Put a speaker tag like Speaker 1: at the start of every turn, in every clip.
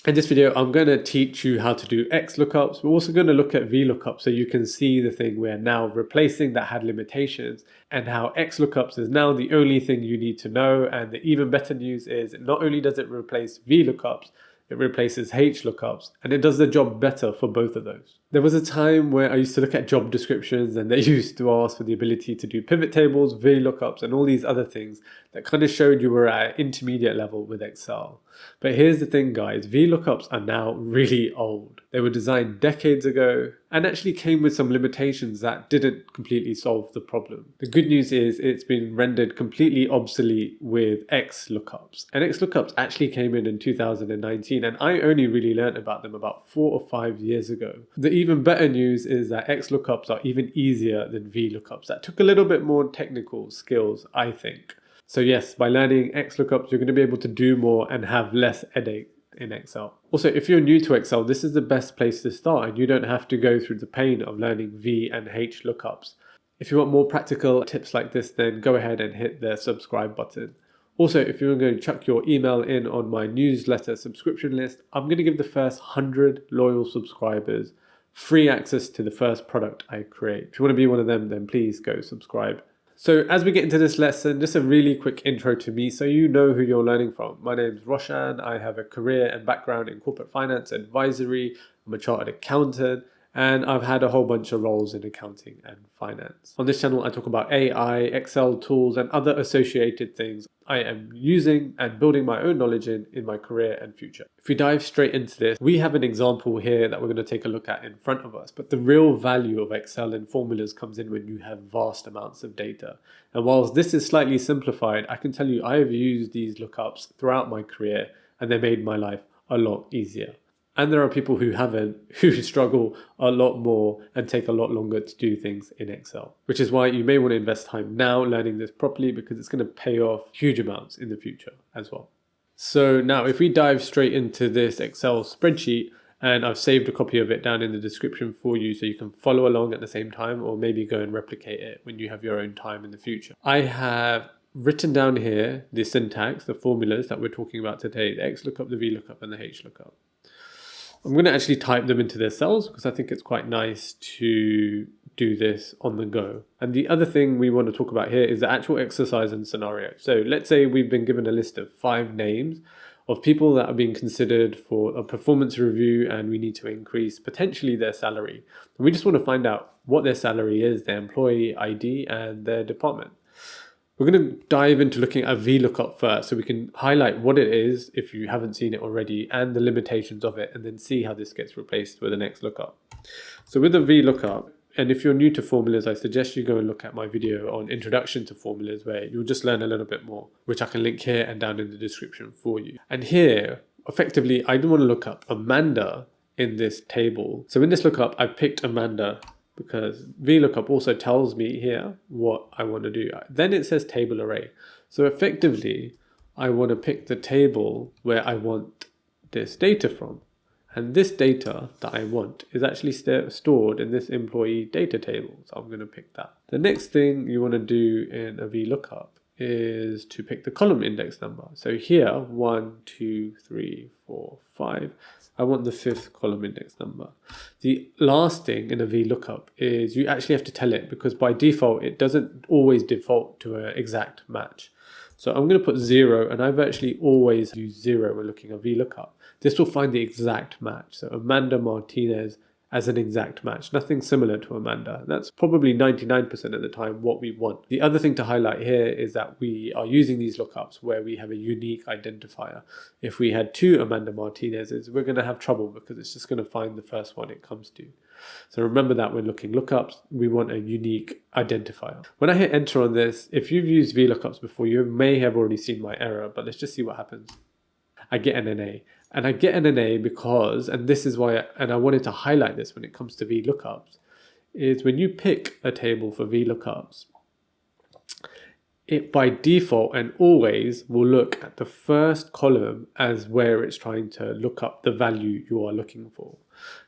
Speaker 1: In this video, I'm going to teach you how to do XLOOKUPs. We're also going to look at VLOOKUP so you can see the thing we're now replacing that had limitations, and how XLOOKUPs is now the only thing you need to know. And the even better news is not only does it replace VLOOKUPs, it replaces HLOOKUPs, and it does the job better for both of those. There was a time where I used to look at job descriptions and they used to ask for the ability to do pivot tables, VLOOKUPs, and all these other things that kind of showed you were at an intermediate level with Excel. But here's the thing, guys, VLOOKUPs are now really old. They were designed decades ago and actually came with some limitations that didn't completely solve the problem. The good news is it's been rendered completely obsolete with XLOOKUPs. And XLOOKUPs actually came in 2019, and I only really learned about them about 4 or 5 years ago. The even better news is that XLOOKUPs are even easier than VLOOKUPs. That took a little bit more technical skills, I think. So yes, by learning XLOOKUPs, you're going to be able to do more and have less headache in Excel. Also, if you're new to Excel, this is the best place to start, and you don't have to go through the pain of learning V and H lookups. If you want more practical tips like this, then go ahead and hit the subscribe button. Also, if you're going to chuck your email in on my newsletter subscription list, I'm going to give the first 100 loyal subscribers free access to the first product I create. If you want to be one of them, then please go subscribe. So as we get into this lesson, just a really quick intro to me so you know who you're learning from. My name is Roshan. I have a career and background in corporate finance advisory. I'm a chartered accountant, and I've had a whole bunch of roles in accounting and finance. On this channel, I talk about AI, Excel tools, and other associated things I am using and building my own knowledge in my career and future. If we dive straight into this, we have an example here that we're going to take a look at in front of us. But the real value of Excel and formulas comes in when you have vast amounts of data. And whilst this is slightly simplified, I can tell you I have used these lookups throughout my career, and they made my life a lot easier. And there are people who haven't, who struggle a lot more and take a lot longer to do things in Excel, which is why you may want to invest time now learning this properly, because it's going to pay off huge amounts in the future as well. So now if we dive straight into this Excel spreadsheet, and I've saved a copy of it down in the description for you so you can follow along at the same time, or maybe go and replicate it when you have your own time in the future. I have written down here the syntax, the formulas that we're talking about today, the XLOOKUP, the VLOOKUP, and the HLOOKUP. I'm going to actually type them into their cells because I think it's quite nice to do this on the go. And the other thing we want to talk about here is the actual exercise and scenario. So let's say we've been given a list of 5 names of people that are being considered for a performance review, and we need to increase potentially their salary. And we just want to find out what their salary is, their employee ID, and their department. We're going to dive into looking at VLOOKUP first so we can highlight what it is if you haven't seen it already and the limitations of it, and then see how this gets replaced with the next lookup. So with the VLOOKUP, and if you're new to formulas, I suggest you go and look at my video on Introduction to Formulas, where you'll just learn a little bit more, which I can link here and down in the description for you. And here, effectively, I do want to look up Amanda in this table. So in this lookup, I've picked Amanda because VLOOKUP also tells me here what I want to do. Then it says table array. So effectively, I want to pick the table where I want this data from. And this data that I want is actually stored in this employee data table. So I'm going to pick that. The next thing you want to do in a VLOOKUP is to pick the column index number. So here, 1, 2, 3, 4, 5. I want the 5th column index number. The last thing in a VLOOKUP is you actually have to tell it, because by default, it doesn't always default to an exact match. So I'm going to put 0, and I've actually always used 0 when looking at VLOOKUP. This will find the exact match. So Amanda Martinez as an exact match, nothing similar to Amanda. That's probably 99% of the time what we want. The other thing to highlight here is that we are using these lookups where we have a unique identifier. If we had 2 Amanda Martinez's, we're going to have trouble because it's just going to find the first one it comes to. So remember that when looking lookups, we want a unique identifier. When I hit enter on this, if you've used VLOOKUPs before, you may have already seen my error, but let's just see what happens. I get an NA. And I get an NA because, and this is why, and I wanted to highlight this when it comes to VLOOKUPs, is when you pick a table for VLOOKUPs, it by default and always will look at the first column as where it's trying to look up the value you are looking for.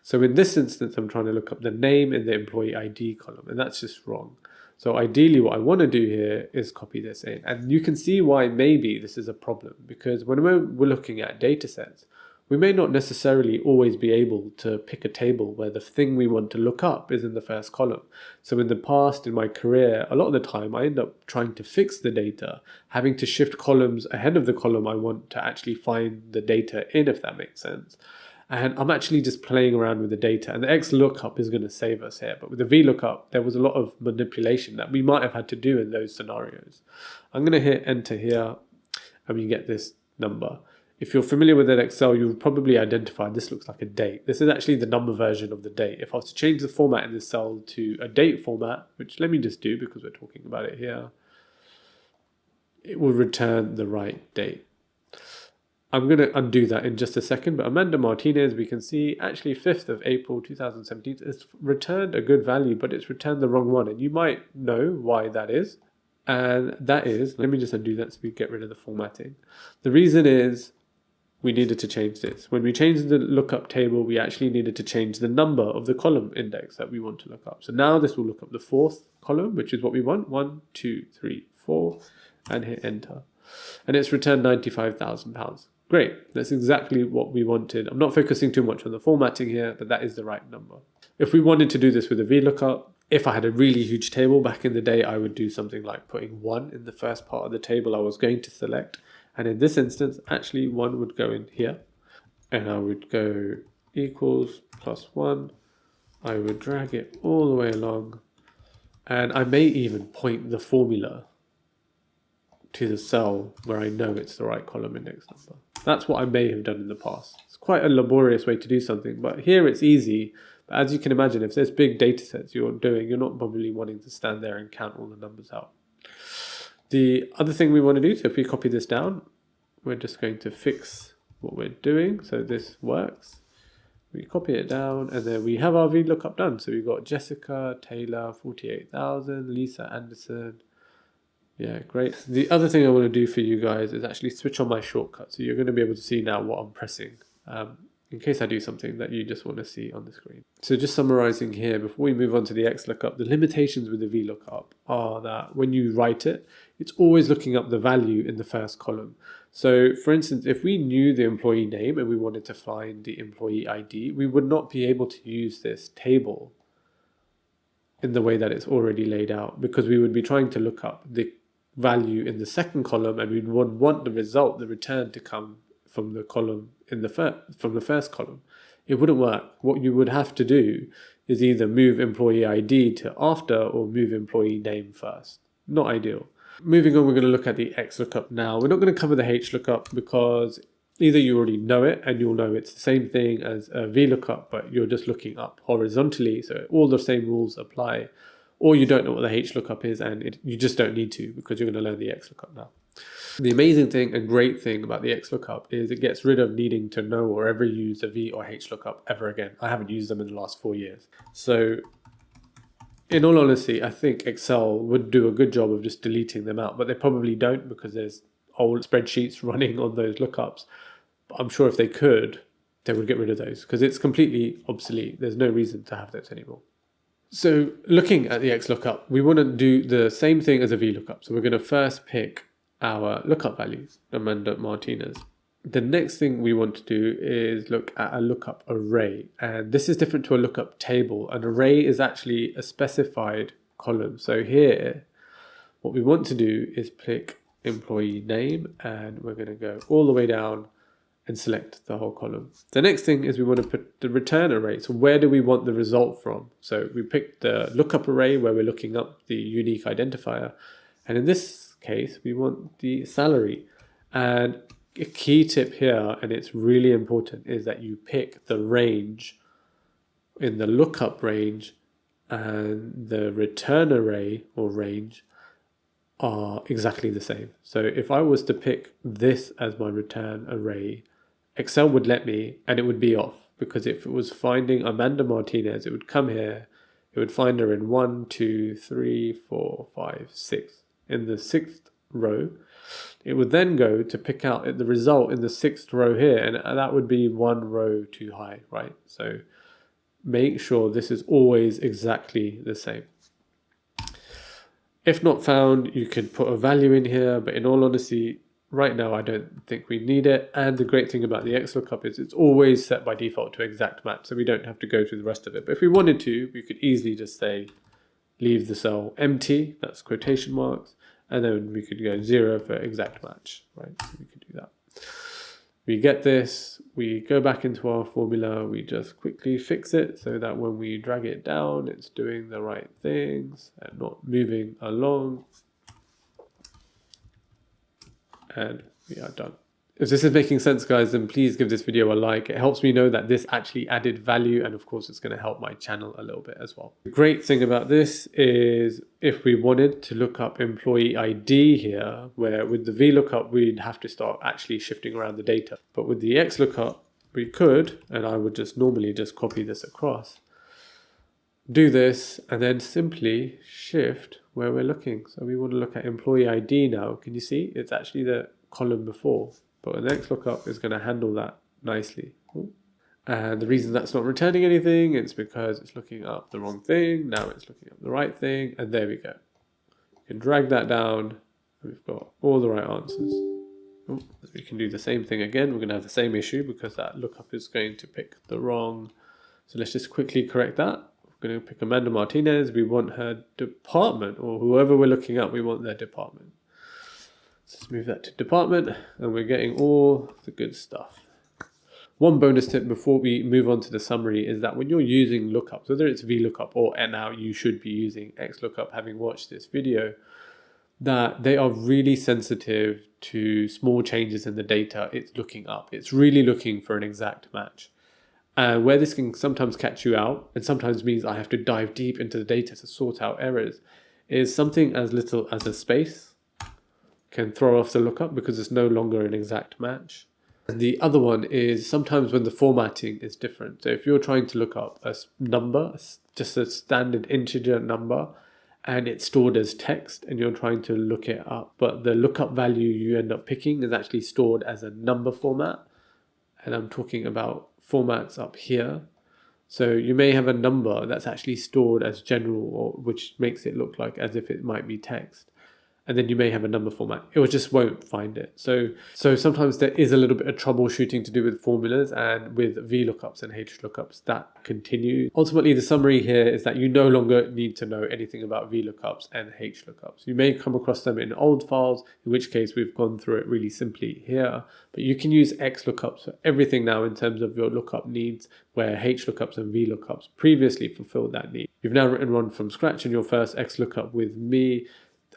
Speaker 1: So in this instance, I'm trying to look up the name in the employee ID column, and that's just wrong. So ideally what I want to do here is copy this in. And you can see why maybe this is a problem, because when we're looking at data sets, we may not necessarily always be able to pick a table where the thing we want to look up is in the first column. So in the past, in my career, a lot of the time I end up trying to fix the data, having to shift columns ahead of the column I want to actually find the data in, if that makes sense. And I'm actually just playing around with the data, and the XLOOKUP is going to save us here. But with the VLOOKUP, there was a lot of manipulation that we might have had to do in those scenarios. I'm going to hit enter here, and we get this number. If you're familiar with Excel, you'll probably identify this looks like a date. This is actually the number version of the date. If I was to change the format in this cell to a date format, which let me just do because we're talking about it here, it will return the right date. I'm going to undo that in just a second, but Amanda Martinez, we can see actually 5th of April 2017, it's returned a good value, but it's returned the wrong one. And you might know why that is. And that is, let me just undo that so we get rid of the formatting. The reason is, we needed to change this. When we changed the lookup table, we actually needed to change the number of the column index that we want to look up. So now this will look up the 4th column, which is what we want, 1, 2, 3, 4, and hit enter. And it's returned £95,000. Great, that's exactly what we wanted. I'm not focusing too much on the formatting here, but that is the right number. If we wanted to do this with a VLOOKUP, if I had a really huge table back in the day, I would do something like putting 1 in the first part of the table I was going to select. And in this instance, actually 1 would go in here, and I would go equals +1. I would drag it all the way along, and I may even point the formula to the cell where I know it's the right column index number. That's what I may have done in the past. It's quite a laborious way to do something, but here it's easy. But as you can imagine, if there's big data sets you're doing, you're not probably wanting to stand there and count all the numbers out. The other thing we want to do, so if we copy this down, we're just going to fix what we're doing so this works. We copy it down, and then we have our VLOOKUP done. So we've got Jessica Taylor, 48,000, Lisa Anderson. Yeah, great. The other thing I want to do for you guys is actually switch on my shortcut. So you're going to be able to see now what I'm pressing. In case I do something that you just want to see on the screen. So just summarizing here, before we move on to the XLOOKUP, the limitations with the VLOOKUP are that when you write it, it's always looking up the value in the first column. So for instance, if we knew the employee name and we wanted to find the employee ID, we would not be able to use this table in the way that it's already laid out, because we would be trying to look up the value in the second column, and we would want the result, the return, to come from the column in the first column. It wouldn't work. What you would have to do is either move employee ID to after or move employee name first. Not ideal. Moving on, we're going to look at the XLOOKUP now. We're not going to cover the HLOOKUP because either you already know it and you'll know it's the same thing as a VLOOKUP, but you're just looking up horizontally, so all the same rules apply, or you don't know what the HLOOKUP is and you just don't need to because you're going to learn the XLOOKUP now. The amazing thing and great thing about the XLOOKUP is it gets rid of needing to know or ever use a V or HLOOKUP ever again. I haven't used them in the last 4 years. So in all honesty, I think Excel would do a good job of just deleting them out, but they probably don't because there's old spreadsheets running on those lookups. But I'm sure if they could, they would get rid of those because it's completely obsolete. There's no reason to have those anymore. So looking at the XLOOKUP, we want to do the same thing as a VLOOKUP. So we're going to first pick our lookup values, Amanda Martinez. The next thing we want to do is look at a lookup array, and this is different to a lookup table. An array is actually a specified column. So here, what we want to do is pick employee name, and we're going to go all the way down and select the whole column. The next thing is we want to put the return array. So where do we want the result from? So we picked the lookup array where we're looking up the unique identifier, and in this case we want the salary. And a key tip here, and it's really important, is that you pick the range in the lookup range, and the return array or range are exactly the same. So if I was to pick this as my return array, Excel would let me, and it would be off, because if it was finding Amanda Martinez, it would come here, it would find her in 1, 2, 3, 4, 5, 6. In the 6th row, it would then go to pick out the result in the 6th row here, and that would be 1 row too high, right? So make sure this is always exactly the same. If not found, you could put a value in here, but in all honesty, right now I don't think we need it. And the great thing about the XLOOKUP is it's always set by default to exact match, so we don't have to go through the rest of it. But if we wanted to, we could easily just say leave the cell empty, that's quotation marks, and then we could go 0 for exact match, right? So we could do that. We get this, we go back into our formula, we just quickly fix it so that when we drag it down, it's doing the right things and not moving along. And we are done. If this is making sense, guys, then please give this video a like. It helps me know that this actually added value, and of course it's going to help my channel a little bit as well. The great thing about this is if we wanted to look up employee ID here, where with the VLOOKUP we'd have to start actually shifting around the data. But with the XLOOKUP we could, and I would just normally just copy this across, do this, and then simply shift where we're looking. So we want to look at employee ID now. Can you see? It's actually the column before. But the next lookup is going to handle that nicely. And the reason that's not returning anything is because it's looking up the wrong thing. Now it's looking up the right thing. And there we go. You can drag that down. We've got all the right answers. We can do the same thing again. We're going to have the same issue because that lookup is going to pick the wrong. So let's just quickly correct that. We're going to pick Amanda Martinez. We want her department, or whoever we're looking up, we want their department. Let's move that to department, and we're getting all the good stuff. One bonus tip before we move on to the summary is that when you're using lookups, whether it's VLOOKUP or now you should be using XLOOKUP, having watched this video, that they are really sensitive to small changes in the data it's looking up. It's really looking for an exact match. And where this can sometimes catch you out, and sometimes means I have to dive deep into the data to sort out errors, is something as little as a space can throw off the lookup because it's no longer an exact match. And the other one is sometimes when the formatting is different. So if you're trying to look up a number, just a standard integer number, and it's stored as text and you're trying to look it up, but the lookup value you end up picking is actually stored as a number format. And I'm talking about formats up here. So you may have a number that's actually stored as general, or which makes it look like as if it might be text. And then you may have a number format. It just won't find it. So sometimes there is a little bit of troubleshooting to do with formulas, and with VLOOKUPs and HLOOKUPs that continue. Ultimately, the summary here is that you no longer need to know anything about VLOOKUPs and HLOOKUPs. You may come across them in old files, in which case we've gone through it really simply here. But you can use XLOOKUPs for everything now in terms of your lookup needs, where HLOOKUPs and VLOOKUPs previously fulfilled that need. You've now written one from scratch in your first XLOOKUP with me.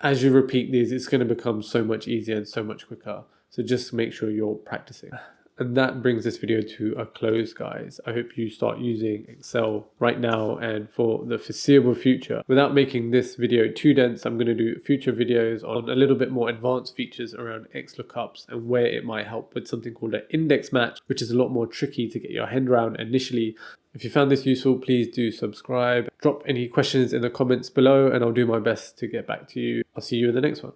Speaker 1: As you repeat these, it's going to become so much easier and so much quicker. So just make sure you're practicing. And that brings this video to a close, guys. I hope you start using Excel right now and for the foreseeable future. Without making this video too dense, I'm going to do future videos on a little bit more advanced features around XLOOKUPs and where it might help with something called an index match, which is a lot more tricky to get your head around initially. If you found this useful, please do subscribe. Drop any questions in the comments below and I'll do my best to get back to you. I'll see you in the next one.